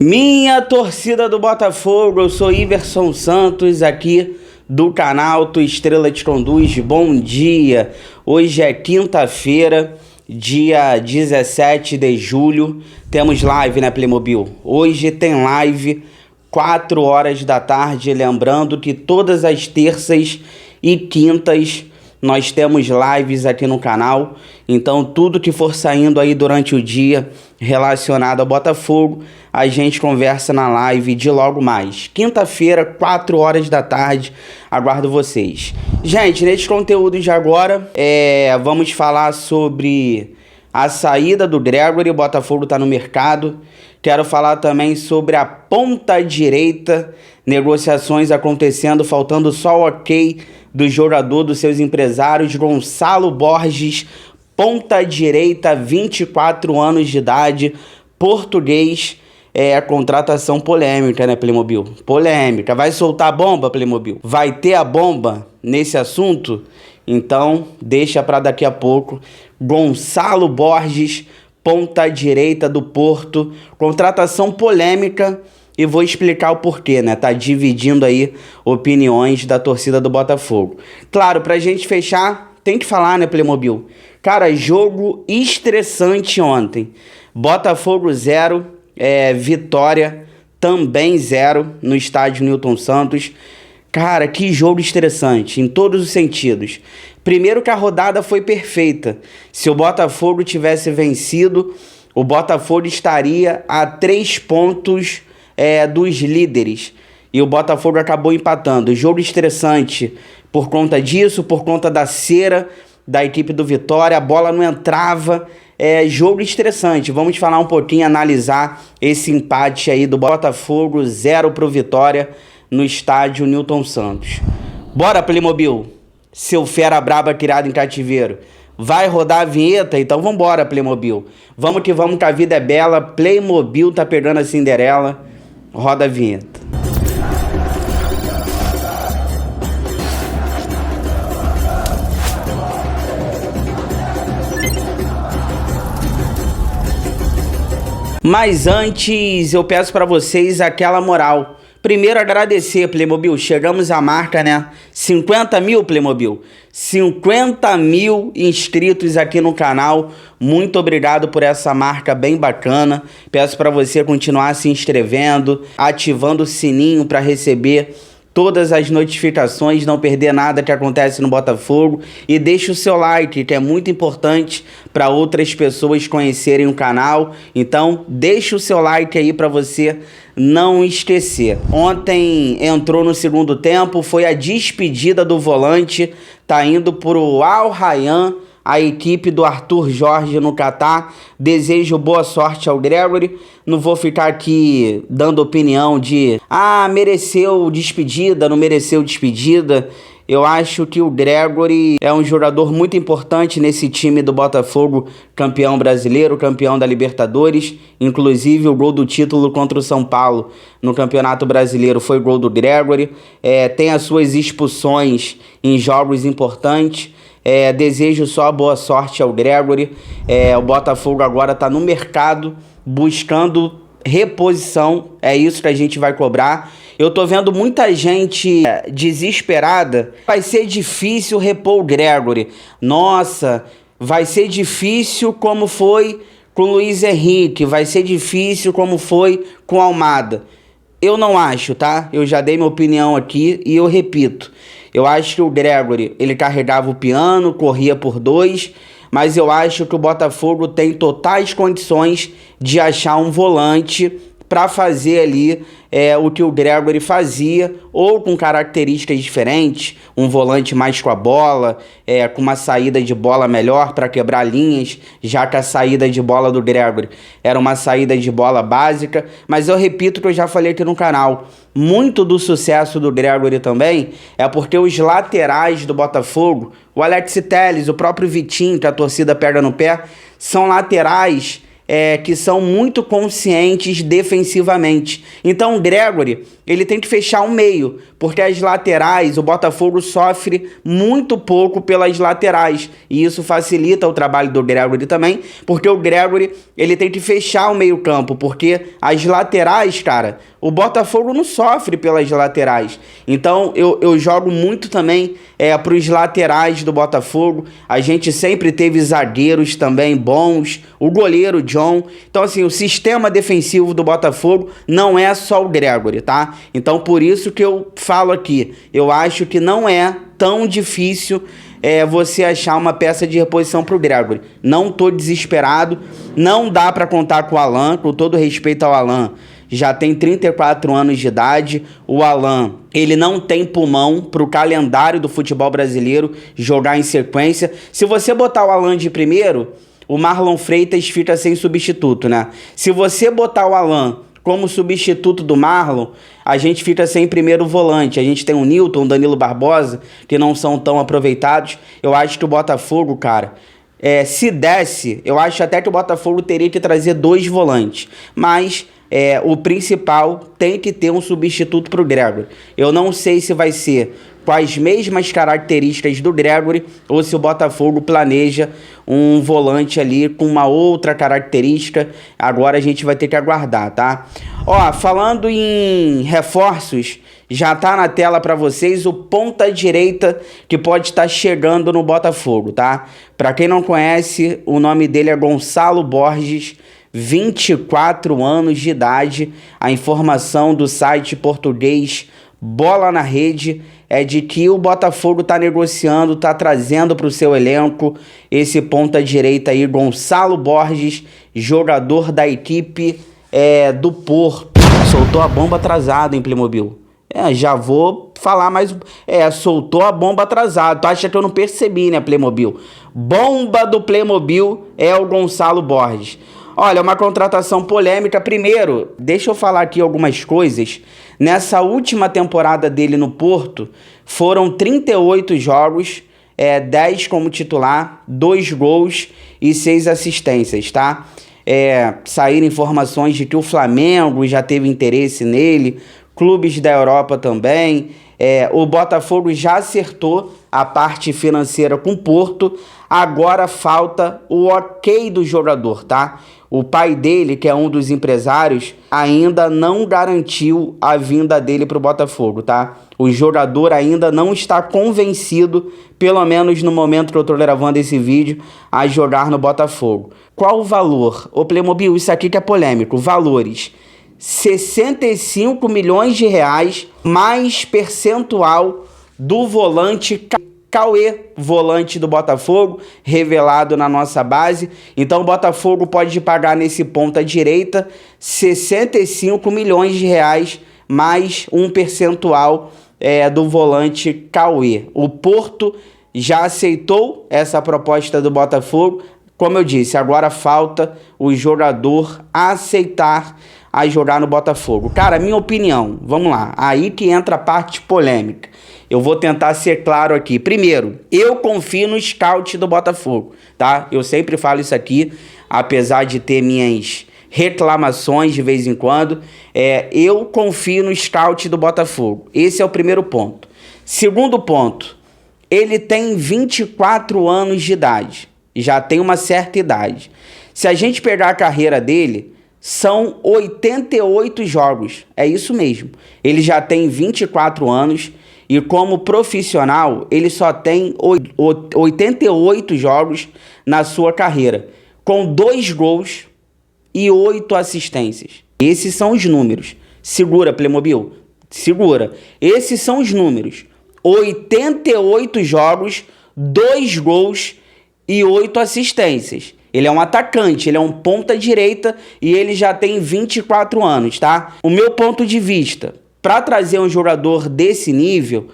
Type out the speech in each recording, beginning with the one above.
Minha torcida do Botafogo, eu sou Iverson Santos aqui do canal Tua Estrela Te Conduz. Bom dia, hoje é quinta-feira, dia 17 de julho, temos live na Playmobil. Hoje tem live 4 horas da tarde, lembrando que todas as terças e quintas nós temos lives aqui no canal, então tudo que for saindo aí durante o dia relacionado ao Botafogo, a gente conversa na live de logo mais. Quinta-feira, 4 horas da tarde, aguardo vocês. Gente, nesse conteúdo de agora, vamos falar sobre a saída do Gregory, o Botafogo está no mercado. Quero falar também sobre a ponta direita, negociações acontecendo, faltando só o ok do jogador, dos seus empresários. Gonçalo Borges, ponta direita, 24 anos de idade, português. A contratação polêmica, né, Playmobil? Polêmica. Vai soltar a bomba, Playmobil? Vai ter a bomba nesse assunto? Então, deixa para daqui a pouco. Gonçalo Borges, ponta direita do Porto, contratação polêmica, e vou explicar o porquê, né? Tá dividindo aí opiniões da torcida do Botafogo. Claro, pra gente fechar, tem que falar, né, Playmobil? Cara, jogo estressante ontem. Botafogo 0, Vitória também 0 no estádio Newton Santos. Cara, que jogo estressante, em todos os sentidos. Primeiro que a rodada foi perfeita. Se o Botafogo tivesse vencido, o Botafogo estaria a 3 pontos dos líderes. E o Botafogo acabou empatando. Jogo estressante por conta disso, por conta da cera da equipe do Vitória. A bola não entrava. Jogo estressante. Vamos falar um pouquinho, analisar esse empate aí do Botafogo 0 pro Vitória no estádio Newton Santos. Bora, Playmobil, seu fera braba criado em cativeiro. Vai rodar a vinheta? Então vambora, Playmobil. Vamos que a vida é bela. Playmobil tá pegando a Cinderela. Roda a vinheta. Mas antes eu peço para vocês aquela moral. Primeiro agradecer, Playmobil, chegamos à marca, né? 50 mil, Playmobil. 50 mil inscritos aqui no canal. Muito obrigado por essa marca bem bacana. Peço para você continuar se inscrevendo, ativando o sininho para receber todas as notificações, não perder nada que acontece no Botafogo. E deixe o seu like, que é muito importante para outras pessoas conhecerem o canal. Então, deixe o seu like aí para você não esquecer. Ontem entrou no segundo tempo, foi a despedida do volante, tá indo pro Al Rayyan, a equipe do Arthur Jorge no Catar. Desejo boa sorte ao Gregory. Não vou ficar aqui dando opinião de mereceu despedida, não mereceu despedida. Eu acho que o Gregory é um jogador muito importante nesse time do Botafogo, campeão brasileiro, campeão da Libertadores. Inclusive o gol do título contra o São Paulo no Campeonato Brasileiro foi gol do Gregory. Tem as suas expulsões em jogos importantes. Desejo só boa sorte ao Gregory. O Botafogo agora está no mercado buscando reposição. É isso que a gente vai cobrar. Eu tô vendo muita gente desesperada. Vai ser difícil repor o Gregory. Nossa, vai ser difícil como foi com o Luiz Henrique. Vai ser difícil como foi com o Almada. Eu não acho, tá? Eu já dei minha opinião aqui e eu repito. Eu acho que o Gregory, ele carregava o piano, corria por 2, mas eu acho que o Botafogo tem totais condições de achar um volante para fazer ali o que o Gregory fazia, ou com características diferentes, um volante mais com a bola, com uma saída de bola melhor para quebrar linhas, já que a saída de bola do Gregory era uma saída de bola básica. Mas eu repito que eu já falei aqui no canal, muito do sucesso do Gregory também é porque os laterais do Botafogo, o Alex Telles, o próprio Vitinho, que a torcida pega no pé, são laterais que são muito conscientes defensivamente. Então o Gregory, ele tem que fechar o meio, porque as laterais, o Botafogo sofre muito pouco pelas laterais, e isso facilita o trabalho do Gregory também, porque o Gregory, ele tem que fechar o meio campo, porque as laterais, cara, o Botafogo não sofre pelas laterais. Então eu jogo muito também para os laterais do Botafogo. A gente sempre teve zagueiros também bons, o goleiro John. Então assim, o sistema defensivo do Botafogo não é só o Gregory, tá? Então por isso que eu falo aqui, eu acho que não é tão difícil você achar uma peça de reposição pro Gregory. Não tô desesperado, não dá para contar com o Alan, com todo respeito ao Alan. Já tem 34 anos de idade. O Alan, ele não tem pulmão para o calendário do futebol brasileiro jogar em sequência. Se você botar o Alan de primeiro, o Marlon Freitas fica sem substituto, né? Se você botar o Alan como substituto do Marlon, a gente fica sem primeiro volante. A gente tem o Nilton, o Danilo Barbosa, que não são tão aproveitados. Eu acho que o Botafogo, cara, se desse, eu acho até que o Botafogo teria que trazer 2 volantes. Mas o principal tem que ter um substituto para o Gregory. Eu não sei se vai ser com as mesmas características do Gregory ou se o Botafogo planeja um volante ali com uma outra característica. Agora a gente vai ter que aguardar, tá? Ó, falando em reforços, já tá na tela para vocês o ponta direita que pode estar chegando no Botafogo, tá? Para quem não conhece, o nome dele é Gonçalo Borges, 24 anos de idade. A informação do site português Bola na Rede é de que o Botafogo tá negociando, tá trazendo para o seu elenco esse ponta direita aí, Gonçalo Borges, jogador da equipe do Porto. Soltou a bomba atrasada em Playmobil. Já vou falar mais. Soltou a bomba atrasada. Tu acha que eu não percebi, né, Playmobil? Bomba do Playmobil é o Gonçalo Borges. Olha, uma contratação polêmica. Primeiro, deixa eu falar aqui algumas coisas. Nessa última temporada dele no Porto, foram 38 jogos, 10 como titular, 2 gols e 6 assistências, tá? Saíram informações de que o Flamengo já teve interesse nele, clubes da Europa também. O Botafogo já acertou a parte financeira com o Porto, agora falta o ok do jogador, tá? O pai dele, que é um dos empresários, ainda não garantiu a vinda dele para o Botafogo, tá? O jogador ainda não está convencido, pelo menos no momento que eu estou gravando esse vídeo, a jogar no Botafogo. Qual o valor? Ô Playmobil, isso aqui que é polêmico. Valores: 65 milhões de reais, mais percentual do volante Cauê, volante do Botafogo, revelado na nossa base. Então o Botafogo pode pagar nesse ponta direita 65 milhões de reais, mais um percentual do volante Cauê. O Porto já aceitou essa proposta do Botafogo. Como eu disse, agora falta o jogador aceitar a jogar no Botafogo. Cara, minha opinião, vamos lá, aí que entra a parte polêmica. Eu vou tentar ser claro aqui. Primeiro, eu confio no scout do Botafogo, tá? Eu sempre falo isso aqui, apesar de ter minhas reclamações de vez em quando. Eu confio no scout do Botafogo. Esse é o primeiro ponto. Segundo ponto, ele tem 24 anos de idade. Já tem uma certa idade. Se a gente pegar a carreira dele, são 88 jogos. É isso mesmo. Ele já tem 24 anos e como profissional, ele só tem 88 jogos na sua carreira, com 2 gols e 8 assistências. Esses são os números. Segura, Playmobil. Segura. Esses são os números. 88 jogos, 2 gols e 8 assistências. Ele é um atacante, ele é um ponta direita e ele já tem 24 anos, tá? O meu ponto de vista, para trazer um jogador desse nível,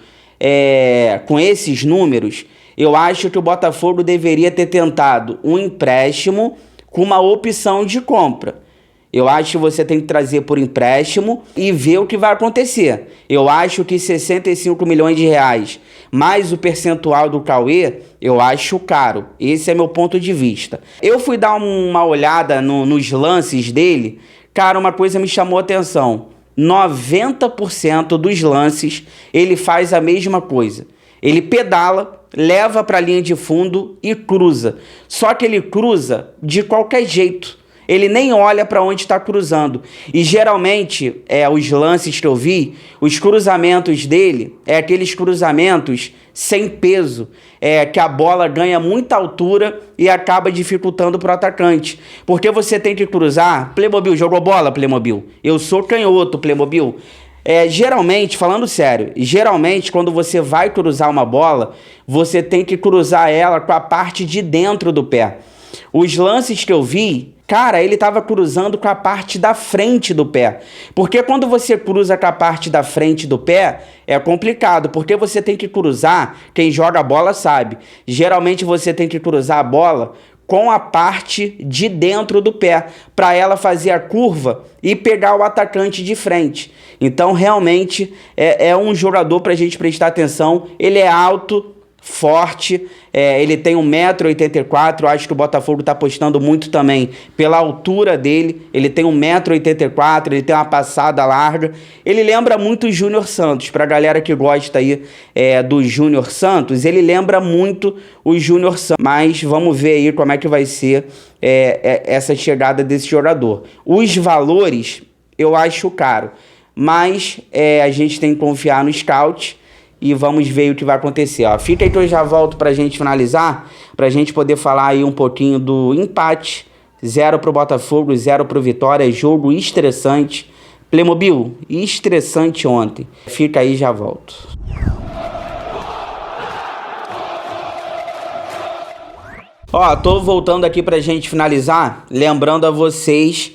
com esses números, eu acho que o Botafogo deveria ter tentado um empréstimo com uma opção de compra. Eu acho que você tem que trazer por empréstimo e ver o que vai acontecer. Eu acho que 65 milhões de reais mais o percentual do Cauê, eu acho caro. Esse é meu ponto de vista. Eu fui dar uma olhada nos lances dele. Cara, uma coisa me chamou a atenção. 90% dos lances ele faz a mesma coisa. Ele pedala, leva para a linha de fundo e cruza. Só que ele cruza de qualquer jeito. Ele nem olha para onde está cruzando. E geralmente, os lances que eu vi, os cruzamentos dele, aqueles cruzamentos sem peso, que a bola ganha muita altura e acaba dificultando para o atacante. Porque você tem que cruzar. Playmobil, jogou bola, Playmobil? Eu sou canhoto, Playmobil. Geralmente, falando sério, geralmente quando você vai cruzar uma bola, você tem que cruzar ela com a parte de dentro do pé. Os lances que eu vi, cara, ele estava cruzando com a parte da frente do pé. Porque quando você cruza com a parte da frente do pé, é complicado. Porque você tem que cruzar, quem joga bola sabe. Geralmente você tem que cruzar a bola com a parte de dentro do pé, para ela fazer a curva e pegar o atacante de frente. Então, realmente, é um jogador para a gente prestar atenção. Ele é alto, forte, ele tem 1,84 m, acho que o Botafogo está apostando muito também pela altura dele. Ele tem 1,84 m, ele tem uma passada larga. Ele lembra muito o Júnior Santos, para a galera que gosta aí do Júnior Santos, ele lembra muito o Júnior Santos, mas vamos ver aí como é que vai ser essa chegada desse jogador. Os valores eu acho caro, mas a gente tem que confiar no scout. E vamos ver o que vai acontecer. Ó, fica aí que eu já volto pra gente finalizar, pra gente poder falar aí um pouquinho do empate. 0 pro Botafogo, 0 pro Vitória. Jogo estressante. Playmobil, estressante ontem. Fica aí, já volto. Ó, tô voltando aqui pra gente finalizar. Lembrando a vocês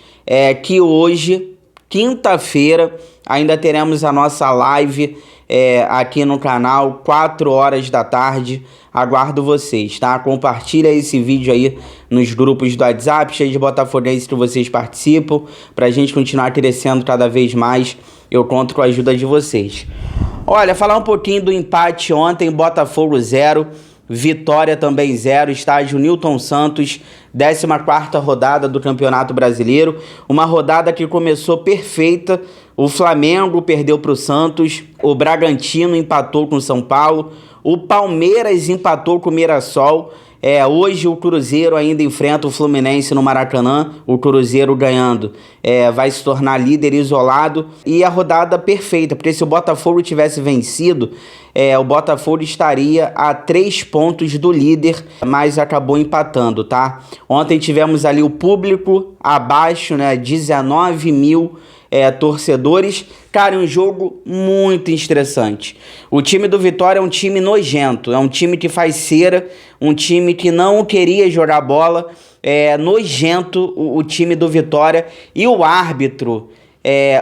que hoje, quinta-feira, ainda teremos a nossa live aqui no canal, 4 horas da tarde. Aguardo vocês, tá? Compartilha esse vídeo aí nos grupos do WhatsApp, cheio de botafoguenses que vocês participam, pra gente continuar crescendo cada vez mais. Eu conto com a ajuda de vocês. Olha, falar um pouquinho do empate ontem, Botafogo 0, Vitória também 0, estádio Newton Santos, 14ª rodada do Campeonato Brasileiro. Uma rodada que começou perfeita. O Flamengo perdeu para o Santos, o Bragantino empatou com o São Paulo, o Palmeiras empatou com o Mirassol. Hoje o Cruzeiro ainda enfrenta o Fluminense no Maracanã, o Cruzeiro ganhando vai se tornar líder isolado. E a rodada perfeita, porque se o Botafogo tivesse vencido, o Botafogo estaria a 3 pontos do líder, mas acabou empatando, tá? Ontem tivemos ali o público abaixo, né, 19 mil torcedores. Cara, um jogo muito estressante. O time do Vitória é um time nojento, é um time que faz cera, um time que não queria jogar bola, nojento o time do Vitória. E o árbitro,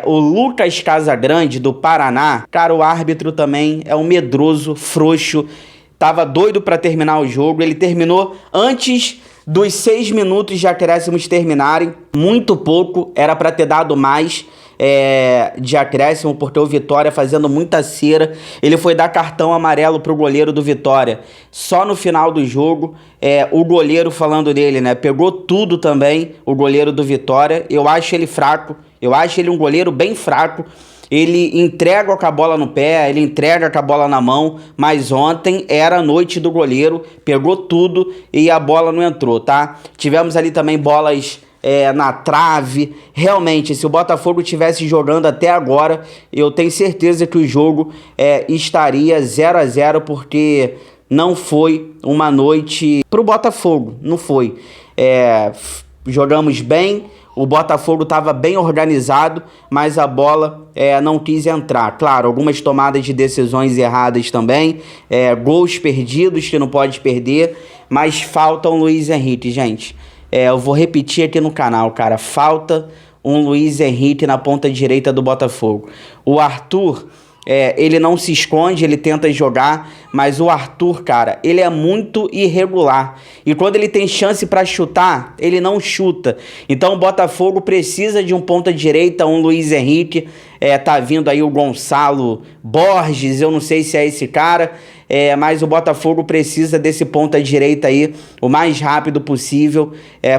o Lucas Casagrande, do Paraná, cara, o árbitro também é um medroso, frouxo, tava doido para terminar o jogo, ele terminou antes dos 6 minutos de acréscimos terminarem, muito pouco, era para ter dado mais de acréscimo, porque o Vitória fazendo muita cera. Ele foi dar cartão amarelo pro goleiro do Vitória só no final do jogo. O goleiro, falando dele, né, pegou tudo também, o goleiro do Vitória. Eu acho ele fraco, eu acho ele um goleiro bem fraco. Ele entrega com a bola no pé, ele entrega com a bola na mão, mas ontem era a noite do goleiro, pegou tudo e a bola não entrou, tá? Tivemos ali também bolas na trave. Realmente, se o Botafogo estivesse jogando até agora, eu tenho certeza que o jogo estaria 0 a 0, porque não foi uma noite pro Botafogo, não foi. Jogamos bem, o Botafogo estava bem organizado, mas a bola não quis entrar. Claro, algumas tomadas de decisões erradas também, gols perdidos que não pode perder, mas falta um Luiz Henrique, gente. Eu vou repetir aqui no canal, cara. Falta um Luiz Henrique na ponta direita do Botafogo. O Arthur ele não se esconde, ele tenta jogar, mas o Arthur, cara, ele é muito irregular. E quando ele tem chance para chutar, ele não chuta. Então o Botafogo precisa de um ponta-direita, um Luiz Henrique, tá vindo aí o Gonçalo Borges, eu não sei se é esse cara, mas o Botafogo precisa desse ponta-direita aí o mais rápido possível,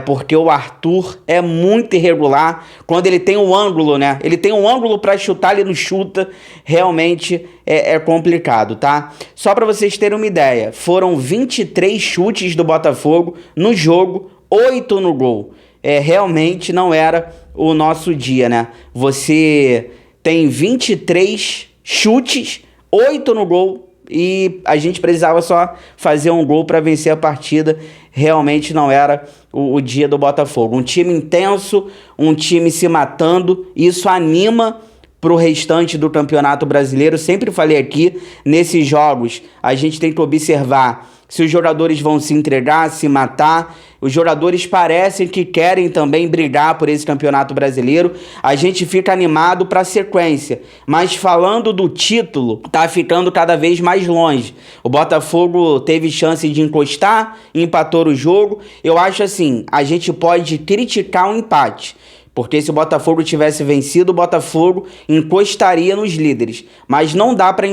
porque o Arthur é muito irregular. Quando ele tem um ângulo, né? Ele tem um ângulo para chutar, ele não chuta. Realmente é complicado, tá? Só para vocês terem uma ideia, foram 23 chutes do Botafogo no jogo, 8 no gol. Realmente não era o nosso dia, né? Você tem 23 chutes, 8 no gol, e a gente precisava só fazer um gol para vencer a partida. Realmente não era o dia do Botafogo. Um time intenso, um time se matando, isso anima para o restante do Campeonato Brasileiro. Sempre falei aqui, nesses jogos a gente tem que observar se os jogadores vão se entregar, se matar. Os jogadores parecem que querem também brigar por esse Campeonato Brasileiro. A gente fica animado para a sequência. Mas falando do título, tá ficando cada vez mais longe. O Botafogo teve chance de encostar, empatou o jogo. Eu acho assim, a gente pode criticar um empate. Porque se o Botafogo tivesse vencido, o Botafogo encostaria nos líderes. Mas não dá para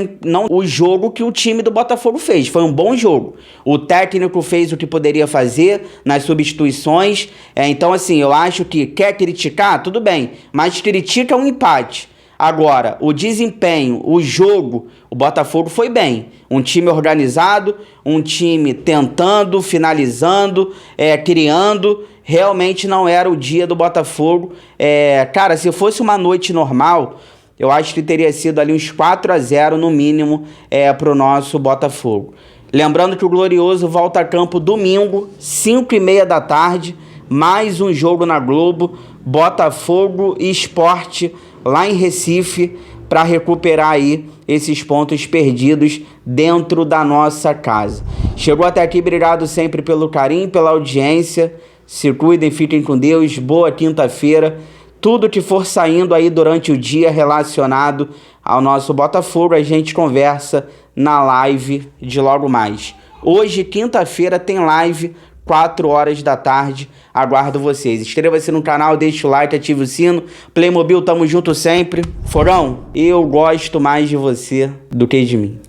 o jogo que o time do Botafogo fez. Foi um bom jogo. O técnico fez o que poderia fazer nas substituições. Então, assim, eu acho que quer criticar, tudo bem. Mas critica um empate. Agora, o desempenho, o jogo, o Botafogo foi bem. Um time organizado, um time tentando, finalizando, criando. Realmente não era o dia do Botafogo. Cara, se fosse uma noite normal, eu acho que teria sido ali uns 4-0 no mínimo pro nosso Botafogo. Lembrando que o Glorioso volta a campo domingo, 5h30 da tarde, mais um jogo na Globo, Botafogo e Sport lá em Recife, para recuperar aí esses pontos perdidos dentro da nossa casa. Chegou até aqui, obrigado sempre pelo carinho, pela audiência. Se cuidem, fiquem com Deus, boa quinta-feira. Tudo que for saindo aí durante o dia relacionado ao nosso Botafogo, a gente conversa na live de logo mais. Hoje, quinta-feira, tem live, 4h da tarde. Aguardo vocês. Inscreva-se no canal, deixa o like, ative o sino. Playmobil, tamo junto sempre. Forão, eu gosto mais de você do que de mim.